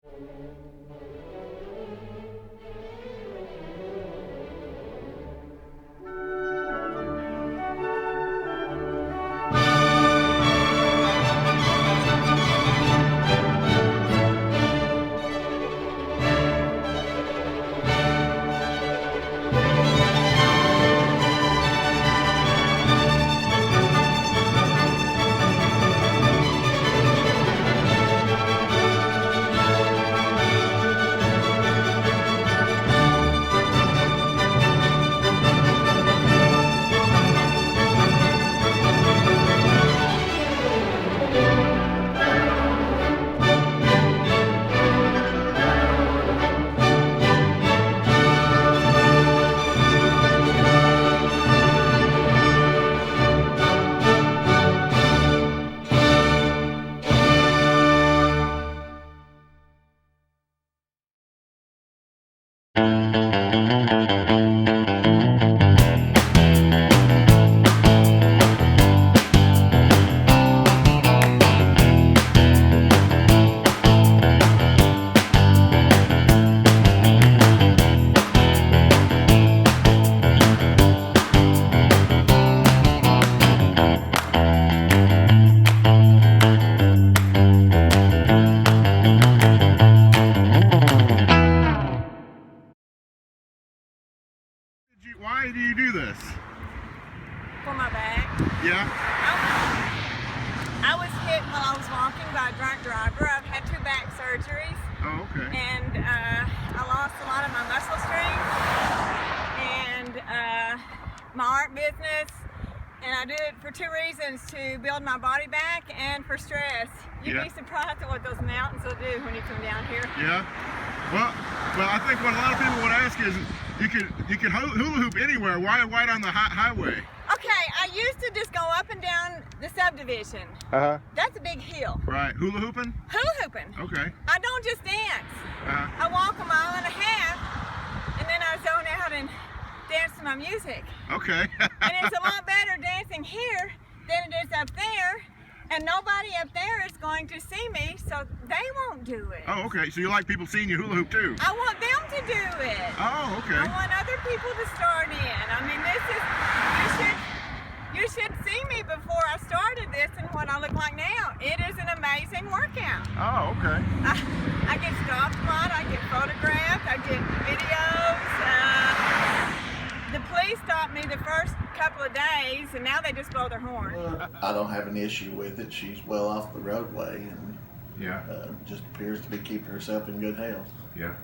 Why do you do this? For my back. Yeah? I was hit while I was walking by a drunk driver. I've had 2 back surgeries. Oh, okay. And I lost a lot of my muscle strength and my art business. And I do it for 2 reasons: to build my body back and for stress. You'd be surprised at what those mountains will do when you come down here. Yeah? Well, I think what a lot of people would ask is, you can hula hoop anywhere. Why on the highway? Okay, I used to just go up and down the subdivision. That's a big hill. Right. Hula hooping? Hula hooping. Okay. I don't just dance. I walk a mile and a half, and then I zone out and dance to my music. Okay. And it's a lot better dancing here than it is up there. And nobody up there is going to see me, so they won't do it. Oh, okay. So you like people seeing you hula hoop too? I want them to do it. Oh, okay. I want other people to start in. I mean, you should see me before I started this and what I look like now. It is an amazing workout. Oh, okay. I get stopped a lot, I get photographed, I get videos. The police stopped me the first couple of days, and now they just blow their horn. I don't have an issue with it. She's well off the roadway and just appears to be keeping herself in good health. Yeah.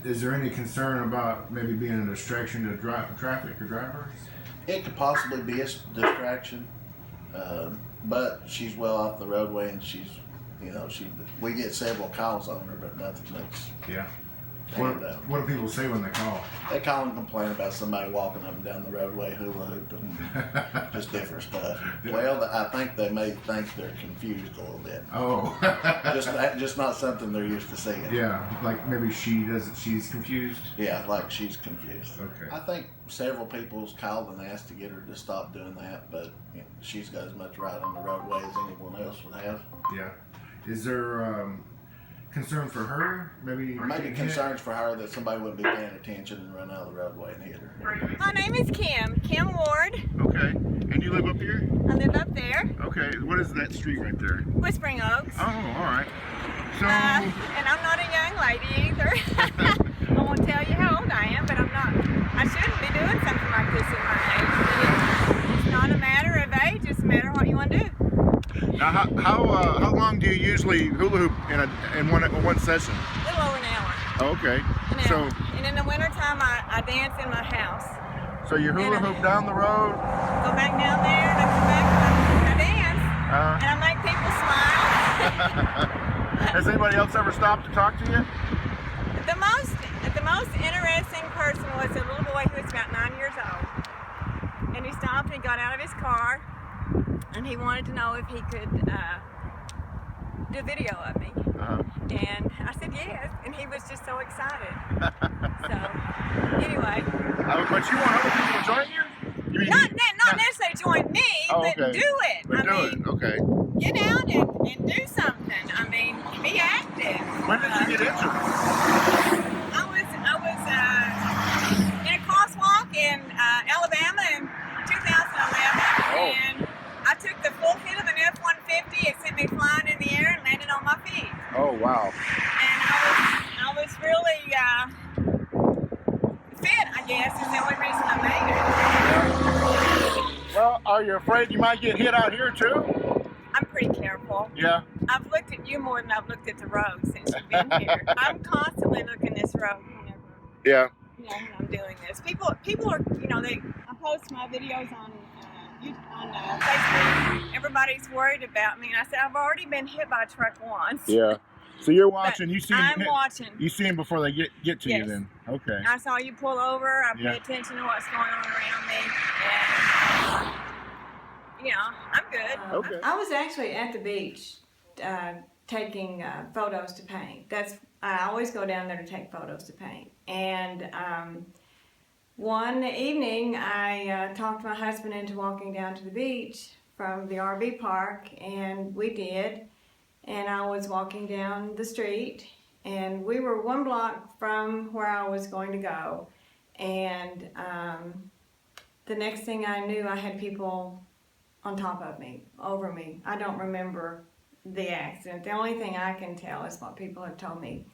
Is there any concern about maybe being a distraction to traffic or drivers? It could possibly be a distraction, but she's well off the roadway, and we get several calls on her, but nothing that's What do people say when they call? They call and complain about somebody walking up and down the roadway hula hooping, just different stuff. Well, I think they may think they're confused a little bit. Oh. just not something they're used to seeing. Yeah, like maybe she's confused? Yeah, like she's confused. Okay. I think several people's called and asked to get her to stop doing that, but she's got as much right on the roadway as anyone else would have. Yeah. Is there concern for her? Maybe concerns for her that somebody wouldn't be paying attention and run out of the roadway and hit her. My name is Kim Ward. Okay. And you live up here? I live up there. Okay. What is that street right there? Whispering Oaks. Oh, all right. So. And I'm not a young lady either. I won't tell you how old I am, but I'm not. I shouldn't be doing something like this at my age. It's not a matter of age. It's a matter of what you want to do. Now, how long do you usually hula hoop in one session? A little over an hour. Oh, okay. And in the wintertime, I dance in my house. So you hula hoop down the road? Go back down there, and I come back and I dance. And I make people smile. Has anybody else ever stopped to talk to you? The most interesting person was a little boy who was about 9 years old. And he stopped and he got out of his car. And he wanted to know if he could do video of me. And I said yes, and he was just so excited. So, anyway. But you want other people to join you? Not necessarily join me, but do it. Okay. Get out and do something. I mean, be active. When did you get into it? I was in a crosswalk in Alabama in 2011, and I took the full hit of an F-150. It sent me flying in the air and landed on my feet. Oh, wow. And I was really fit, I guess, is the only reason I made it. Well, are you afraid you might get hit out here too? I'm pretty careful. Yeah. I've looked at you more than I've looked at the road since you've been here. I'm constantly looking this road whenever, Yeah. when I'm doing this. People are, I post my videos on Facebook. Everybody's worried about me, and I said I've already been hit by a truck once. Yeah. So you're watching. You see them. I'm watching. You see them before they get to Yes. you. Then. Okay. I saw you pull over. I pay attention to what's going on around me, and I'm good. Okay. I was actually at the beach taking photos to paint. I always go down there to take photos to paint. And one evening, I talked my husband into walking down to the beach from the RV park, and we did. And I was walking down the street, and we were 1 block from where I was going to go. And the next thing I knew, I had people on top of me, over me. I don't remember the accident. The only thing I can tell is what people have told me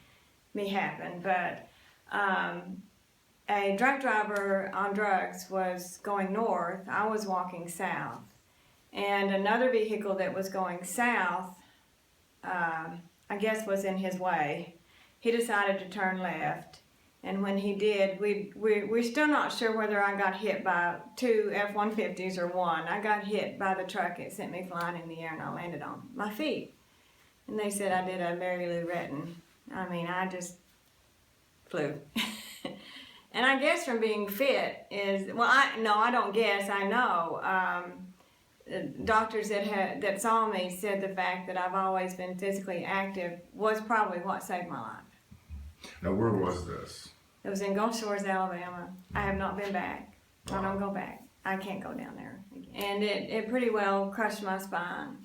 happened. But a drunk driver on drugs was going north. I was walking south. And another vehicle that was going south, I guess was in his way. He decided to turn left. And when he did, we're still not sure whether I got hit by 2 F-150s or 1. I got hit by the truck. It sent me flying in the air, and I landed on my feet. And they said I did a Mary Lou Retton. I mean, I just flew. And I guess from being fit is, I don't guess, I know. Doctors that saw me said the fact that I've always been physically active was probably what saved my life. Now, where was this? It was in Gulf Shores, Alabama. I have not been back. I don't go back. I can't go down there again. And it pretty well crushed my spine.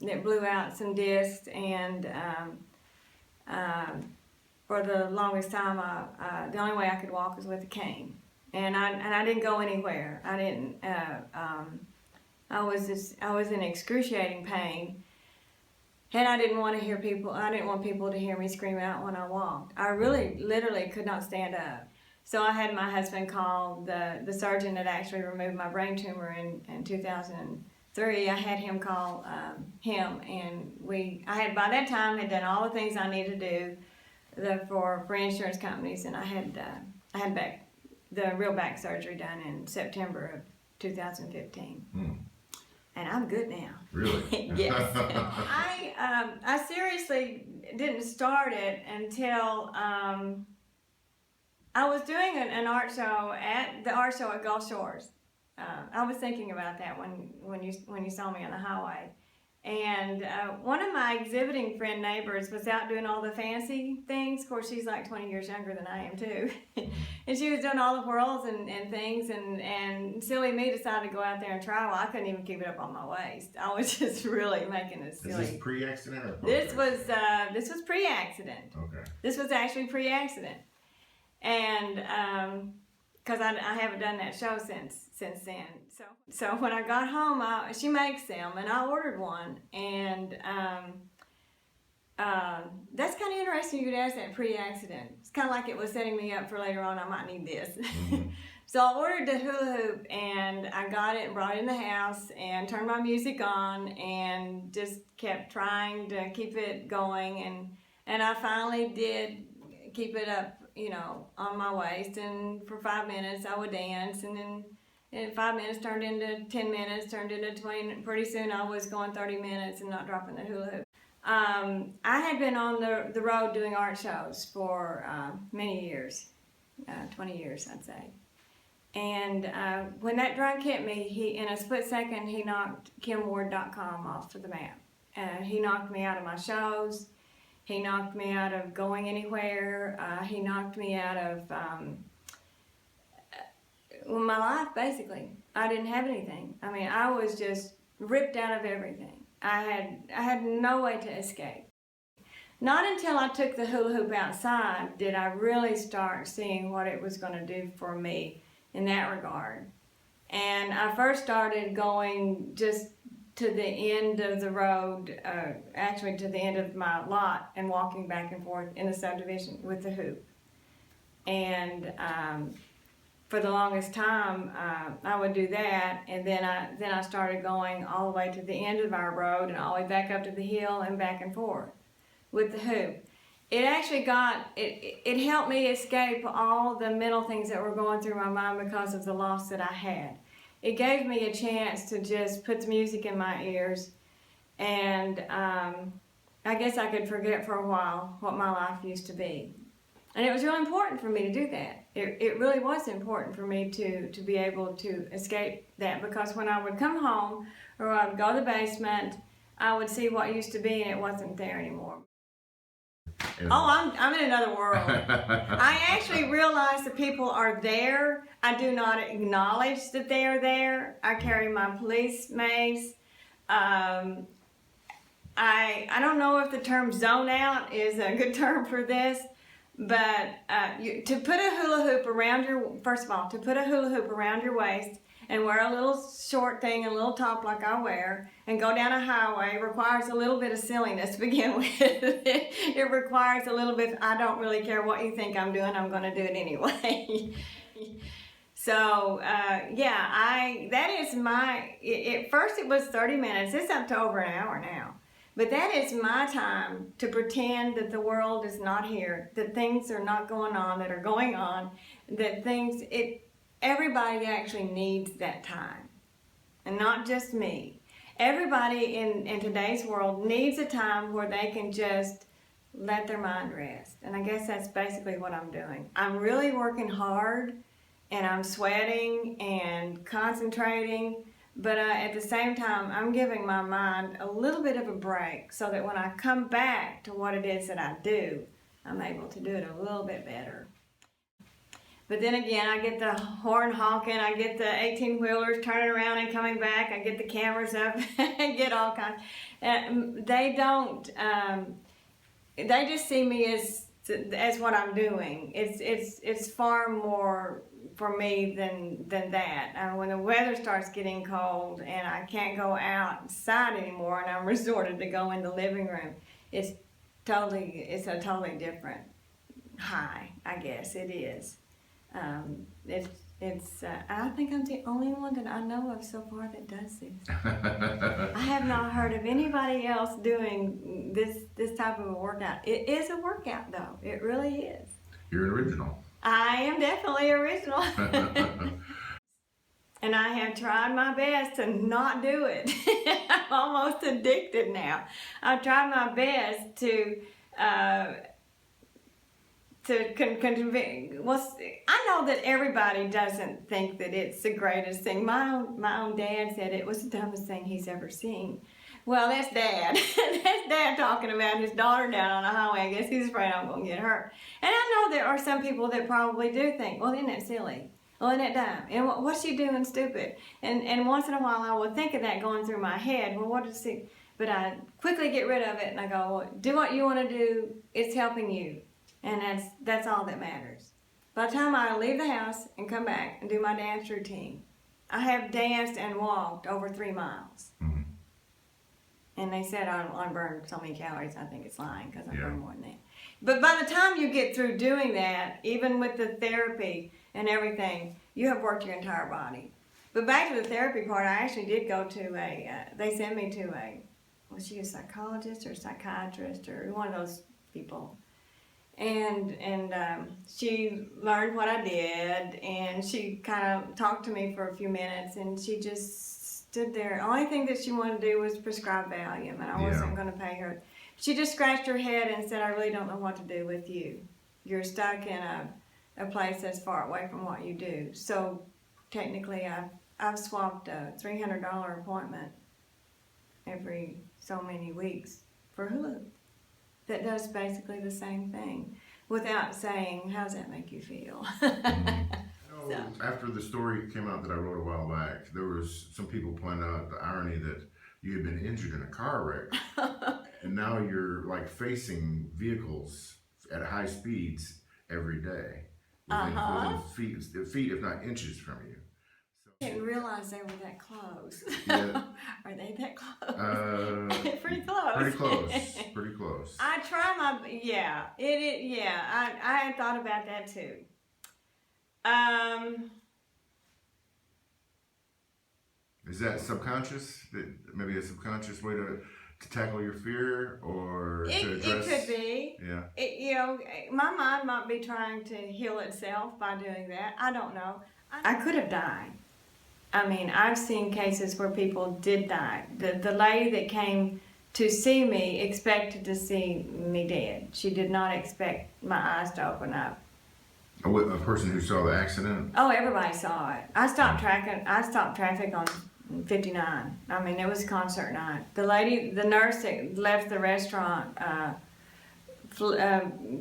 It blew out some discs, and for the longest time, the only way I could walk was with a cane. And I didn't go anywhere. I didn't. I was in excruciating pain. And I didn't want people to hear me scream out when I walked. I really, literally could not stand up. So I had my husband call the surgeon that actually removed my brain tumor in 2003. I had him call him, and I had by that time had done all the things I needed to do for insurance companies, and I had the real back surgery done in September of 2015. And I'm good now. Really? Yes. I seriously didn't start it until I was doing an art show at Gulf Shores. I was thinking about that when you saw me on the highway. And one of my exhibiting friend neighbors was out doing all the fancy things. Of course, she's like 20 years younger than I am too. And she was doing all the whirls and things, and silly me decided to go out there and try. Well, I couldn't even keep it up on my waist. I was just really making it silly. Is this pre-accident or This was pre-accident. Okay. This was actually pre-accident. And because I haven't done that show since then. So when I got home, she makes them, and I ordered one. And that's kind of interesting you could ask that pre-accident. It's kind of like it was setting me up for later on, I might need this. Mm-hmm. So I ordered the hula hoop, and I got it and brought it in the house and turned my music on and just kept trying to keep it going. And I finally did keep it up, on my waist, and for 5 minutes I would dance, and then 5 minutes turned into 10 minutes, turned into 20, pretty soon I was going 30 minutes and not dropping the hula hoop. I had been on the road doing art shows for many years, 20 years I'd say. And when that drunk hit me, in a split second, he knocked KimWard.com off of the map. He knocked me out of my shows. He knocked me out of going anywhere. He knocked me out of my life, basically. I didn't have anything. I mean, I was just ripped out of everything. I had no way to escape. Not until I took the hula hoop outside did I really start seeing what it was going to do for me in that regard. And I first started going just to the end of the road, actually to the end of my lot, and walking back and forth in the subdivision with the hoop. And for the longest time, I would do that, and then I started going all the way to the end of our road and all the way back up to the hill and back and forth with the hoop. It actually it helped me escape all the mental things that were going through my mind because of the loss that I had. It gave me a chance to just put the music in my ears, and I guess I could forget for a while what my life used to be. And it was really important for me to do that. It really was important for me to be able to escape that, because when I would come home or I would go to the basement, I would see what used to be and it wasn't there anymore. Oh, I'm in another world. I actually realize that people are there. I do not acknowledge that they are there. I carry my police mace. I don't know if the term zone out is a good term for this, but to put a hula hoop around to put a hula hoop around your waist and wear a little short thing, a little top like I wear, and go down a highway requires a little bit of silliness to begin with. It requires a little bit, I don't really care what you think I'm doing, I'm going to do it anyway. So, that is first it was 30 minutes, it's up to over an hour now. But that is my time to pretend that the world is not here, that things are not going on, that are going on, that everybody actually needs that time, and not just me. Everybody in today's world needs a time where they can just let their mind rest. And I guess that's basically what I'm doing. I'm really working hard, and I'm sweating and concentrating, but at the same time, I'm giving my mind a little bit of a break so that when I come back to what it is that I do, I'm able to do it a little bit better. But then again, I get the horn honking, I get the 18-wheelers turning around and coming back, I get the cameras up, I get all kinds. They don't, they just see me as what I'm doing. It's far more for me than that. When the weather starts getting cold and I can't go outside anymore and I'm resorted to go in the living room, it's a totally different high, I guess it is. I think I'm the only one that I know of so far that does this. I have not heard of anybody else doing this type of a workout. It is a workout though, it really is. You're original. I am definitely original. And I have tried my best to not do it. I'm almost addicted now. I've tried my best to I know that everybody doesn't think that it's the greatest thing. My own dad said it was the dumbest thing he's ever seen. Well, that's Dad. That's Dad talking about his daughter down on the highway. I guess he's afraid I'm going to get hurt. And I know there are some people that probably do think, well, isn't that silly? Well, isn't that dumb? And what's she doing stupid? And once in a while I will think of that going through my head. Well, what is it? But I quickly get rid of it and I go, well, do what you want to do. It's helping you. And that's all that matters. By the time I leave the house and come back and do my dance routine, I have danced and walked over 3 miles. Mm-hmm. And they said I burned so many calories. I think it's lying because I burned more than that. But by the time you get through doing that, even with the therapy and everything, you have worked your entire body. But back to the therapy part, I actually did go to they sent me to was she a psychologist or a psychiatrist or one of those people? And she learned what I did, and she kind of talked to me for a few minutes, and she just stood there. The only thing that she wanted to do was prescribe Valium, and I wasn't going to pay her. She just scratched her head and said, I really don't know what to do with you. You're stuck in a place that's far away from what you do. So technically, I've swapped a $300 appointment every so many weeks for Hula. That does basically the same thing without saying, how does that make you feel? So. After the story came out that I wrote a while back, there was some people pointed out the irony that you had been injured in a car wreck. and now you're like facing vehicles at high speeds every day, within feet, if not inches from you. I didn't realize they were that close. Yeah. Are they that close? Pretty close. Pretty close. Pretty close. I try my I had thought about that too. Is that subconscious? That maybe a subconscious way to tackle your fear, or to address? It could be. Yeah. My mind might be trying to heal itself by doing that. I don't know. I could have died. I mean, I've seen cases where people did die. The lady that came to see me expected to see me dead. She did not expect my eyes to open up. A person who saw the accident? Oh, everybody saw it. I stopped traffic on 59. I mean, it was concert night. The nurse that left the restaurant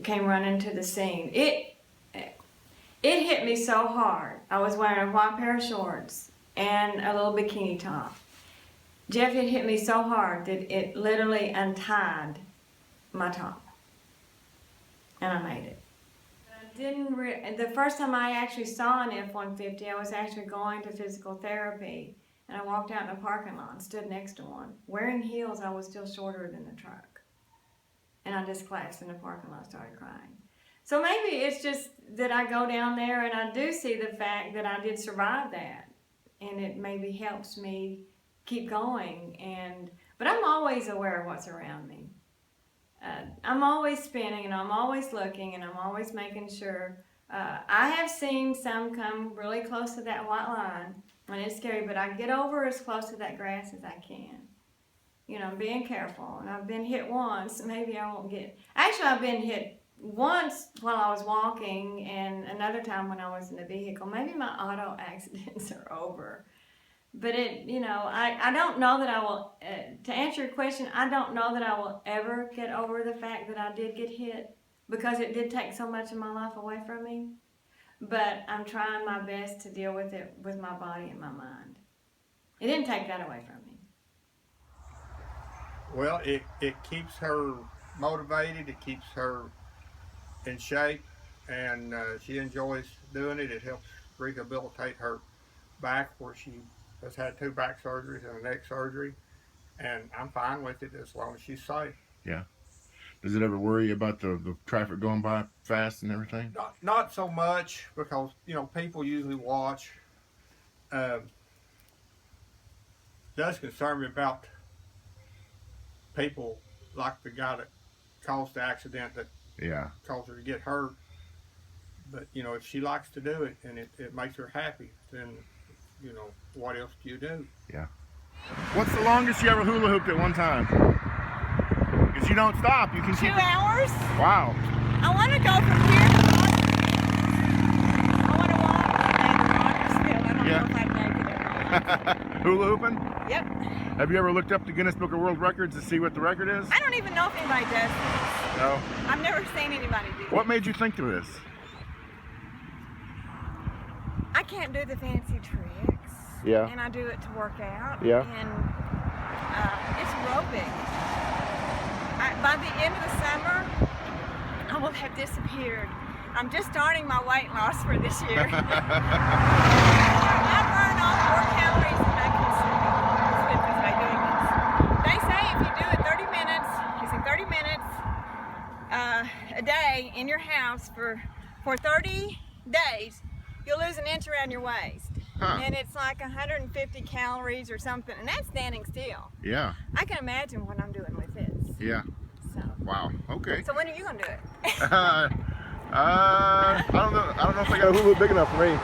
came running to the scene. It hit me so hard. I was wearing a white pair of shorts and a little bikini top. Jeff, it hit me so hard that it literally untied my top. And I made it. The first time I actually saw an F-150, I was actually going to physical therapy. And I walked out in a parking lot and stood next to one. Wearing heels, I was still shorter than the truck. And I just collapsed in the parking lot and started crying. So maybe it's just that I go down there and I do see the fact that I did survive that. And it maybe helps me keep going. But I'm always aware of what's around me. I'm always spinning and I'm always looking and I'm always making sure. I have seen some come really close to that white line. And it's scary, but I get over as close to that grass as I can. I'm being careful. And I've been hit once, maybe I won't get... Actually, I've been hit once while I was walking and another time when I was in the vehicle. Maybe my auto accidents are over. But I don't know that I will... to answer your question, I don't know that I will ever get over the fact that I did get hit because it did take so much of my life away from me. But I'm trying my best to deal with it with my body and my mind. It didn't take that away from me. Well, it keeps her motivated, it keeps her in shape, and she enjoys doing it. It helps rehabilitate her back, where she has had 2 back surgeries and a neck surgery, and I'm fine with it as long as she's safe. Yeah. Does it ever worry you about the traffic going by fast and everything? Not so much, because people usually watch. Does concern me about people like the guy that caused the accident that caused her to get hurt. But if she likes to do it and it makes her happy, then what else do you do? Yeah. What's the longest you ever hula hooped at one time? Because you don't stop. You can 2 hours. Wow. I want to go from here to Rogersfield. I want to walk to Rogersfield. I don't know if I'd make it. Hula hooping? Yep. Have you ever looked up the Guinness Book of World Records to see what the record is? I don't even know if anybody does this. No. I've never seen anybody do this. What made you think of this? I can't do the fancy tricks. Yeah. And I do it to work out. Yeah. And it's aerobic. By the end of the summer, I will have disappeared. I'm just starting my weight loss for this year. I burn off more calories than I consume by doing this. They say if you do it 30 minutes, using 30 minutes a day in your house for 30 days, you'll lose an inch around your waist. Huh. And it's like 150 calories or something, and that's standing still. Yeah. I can imagine what I'm doing with this. Yeah. So. Wow. Okay. So when are you gonna do it? I don't know. I don't know if I got a hula big enough for me.